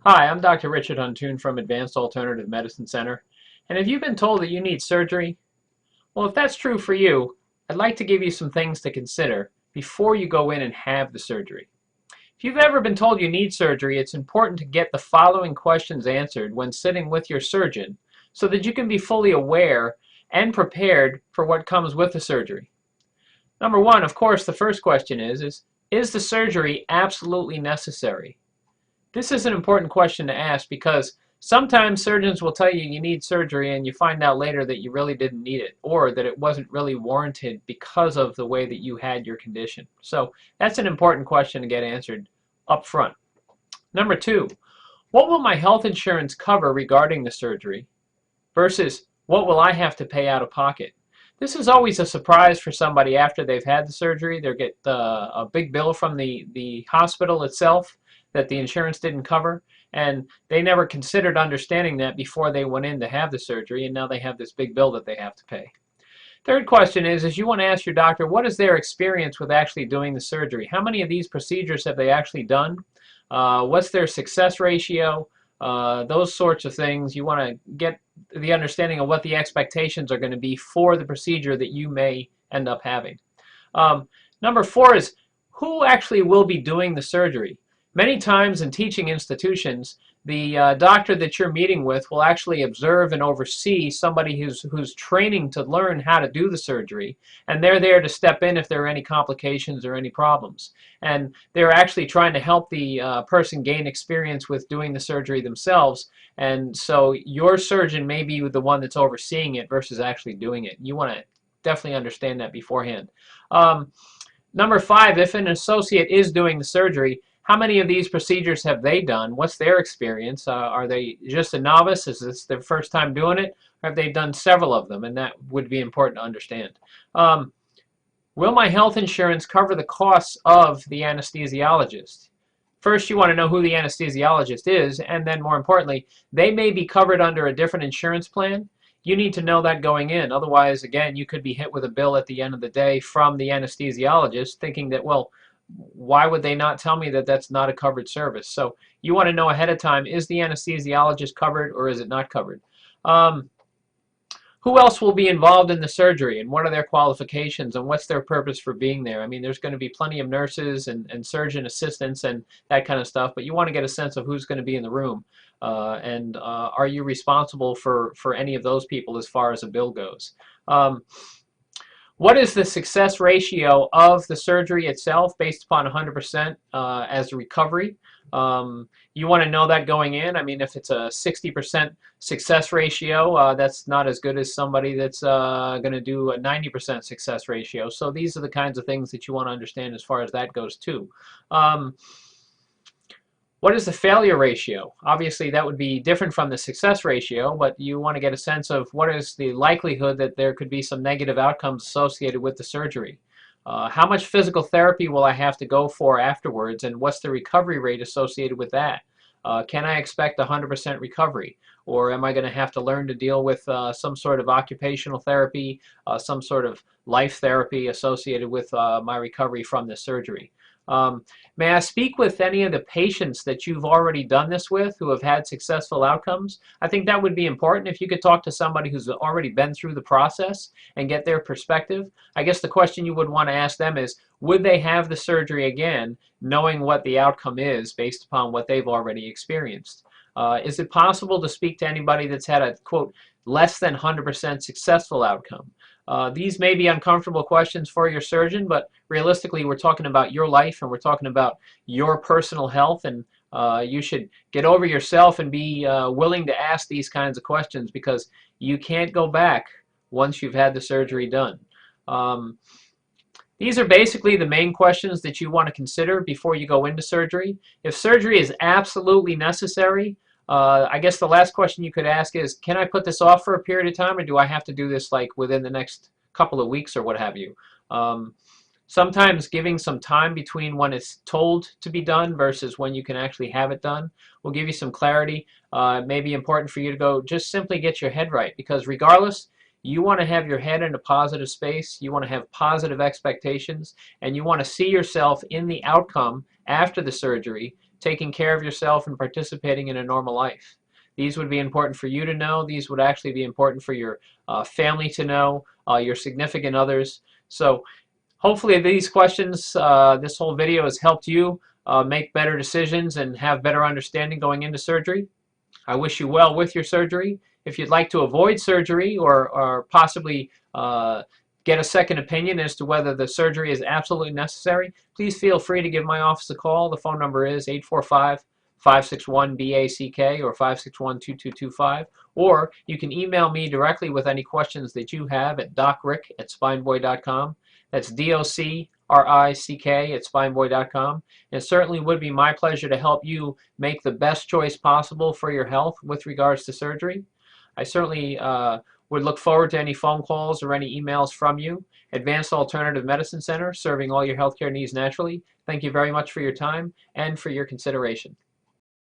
Hi, I'm Dr. Richard Huntoon from Advanced Alternative Medicine Center. And have you been told that you need surgery? Well, if that's true for you, I'd like to give you some things to consider before you go in and have the surgery. If you've ever been told you need surgery, it's important to get the following questions answered when sitting with your surgeon so that you can be fully aware and prepared for what comes with the surgery. Number one, of course, the first question is the surgery absolutely necessary? This is an important question to ask because sometimes surgeons will tell you you need surgery and you find out later that you really didn't need it or that it wasn't really warranted because of the way that you had your condition. So that's an important question to get answered up front. Number two, what will my health insurance cover regarding the surgery versus what will I have to pay out of pocket? This is always a surprise for somebody after they've had the surgery. They get a big bill from the hospital itself that the insurance didn't cover, and they never considered understanding that before they went in to have the surgery, and now they have this big bill that they have to pay. Third question is you want to ask your doctor, what is their experience with actually doing the surgery? How many of these procedures have they actually done? What's their success ratio? Those sorts of things. You want to get the understanding of what the expectations are going to be for the procedure that you may end up having. Number four is who actually will be doing the surgery? Many times in teaching institutions, the doctor that you're meeting with will actually observe and oversee somebody who's training to learn how to do the surgery, and they're there to step in if there are any complications or any problems. And they're actually trying to help the person gain experience with doing the surgery themselves, and so your surgeon may be the one that's overseeing it versus actually doing it. You want to definitely understand that beforehand. Number five, if an associate is doing the surgery, how many of these procedures have they done? What's their experience? Are they just a novice? Is this their first time doing it? Or have they done several of them? And that would be important to understand. Will my health insurance cover the costs of the anesthesiologist? First, you want to know who the anesthesiologist is, and then more importantly, they may be covered under a different insurance plan. You need to know that going in. Otherwise, again, you could be hit with a bill at the end of the day from the anesthesiologist thinking that, well, why would they not tell me that that's not a covered service? So you want to know ahead of time, is the anesthesiologist covered or is it not covered? Who else will be involved in the surgery, and what are their qualifications, and what's their purpose for being there? I mean, there's going to be plenty of nurses and surgeon assistants and that kind of stuff, but you want to get a sense of who's going to be in the room. And are you responsible for any of those people as far as a bill goes? What is the success ratio of the surgery itself based upon 100% as recovery? You want to know that going in. I mean, if it's a 60% success ratio, that's not as good as somebody that's going to do a 90% success ratio. So these are the kinds of things that you want to understand as far as that goes too. What is the failure ratio? Obviously, that would be different from the success ratio, but you want to get a sense of what is the likelihood that there could be some negative outcomes associated with the surgery. How much physical therapy will I have to go for afterwards, and what's the recovery rate associated with that? Can I expect 100% recovery, or am I going to have to learn to deal with some sort of occupational therapy, some sort of life therapy associated with my recovery from the surgery? May I speak with any of the patients that you've already done this with who have had successful outcomes? I think that would be important if you could talk to somebody who's already been through the process and get their perspective. I guess the question you would want to ask them is, would they have the surgery again knowing what the outcome is based upon what they've already experienced? Is it possible to speak to anybody that's had a, quote, less than 100% successful outcome? These may be uncomfortable questions for your surgeon, but realistically, we're talking about your life and we're talking about your personal health, and you should get over yourself and be willing to ask these kinds of questions because you can't go back once you've had the surgery done. These are basically the main questions that you want to consider before you go into surgery. If surgery is absolutely necessary, I guess the last question you could ask is, can I put this off for a period of time, or do I have to do this like within the next couple of weeks or what have you? Sometimes giving some time between when it's told to be done versus when you can actually have it done will give you some clarity. It may be important for you to go just simply get your head right, because regardless, you want to have your head in a positive space, you want to have positive expectations, and you want to see yourself in the outcome after the surgery taking care of yourself and participating in a normal life. These would be important for you to know. These would actually be important for your family to know, your significant others. So hopefully these questions, this whole video has helped you make better decisions and have better understanding going into surgery. I wish you well with your surgery. If you'd like to avoid surgery or possibly get a second opinion as to whether the surgery is absolutely necessary, please feel free to give my office a call. The phone number is 845-561-BACK or 561-2225. Or you can email me directly with any questions that you have at docrick@spineboy.com. That's DOCRICK@spineboy.com. It certainly would be my pleasure to help you make the best choice possible for your health with regards to surgery. I certainly would look forward to any phone calls or any emails from you. Advanced Alternative Medicine Center, serving all your healthcare needs naturally. Thank you very much for your time and for your consideration.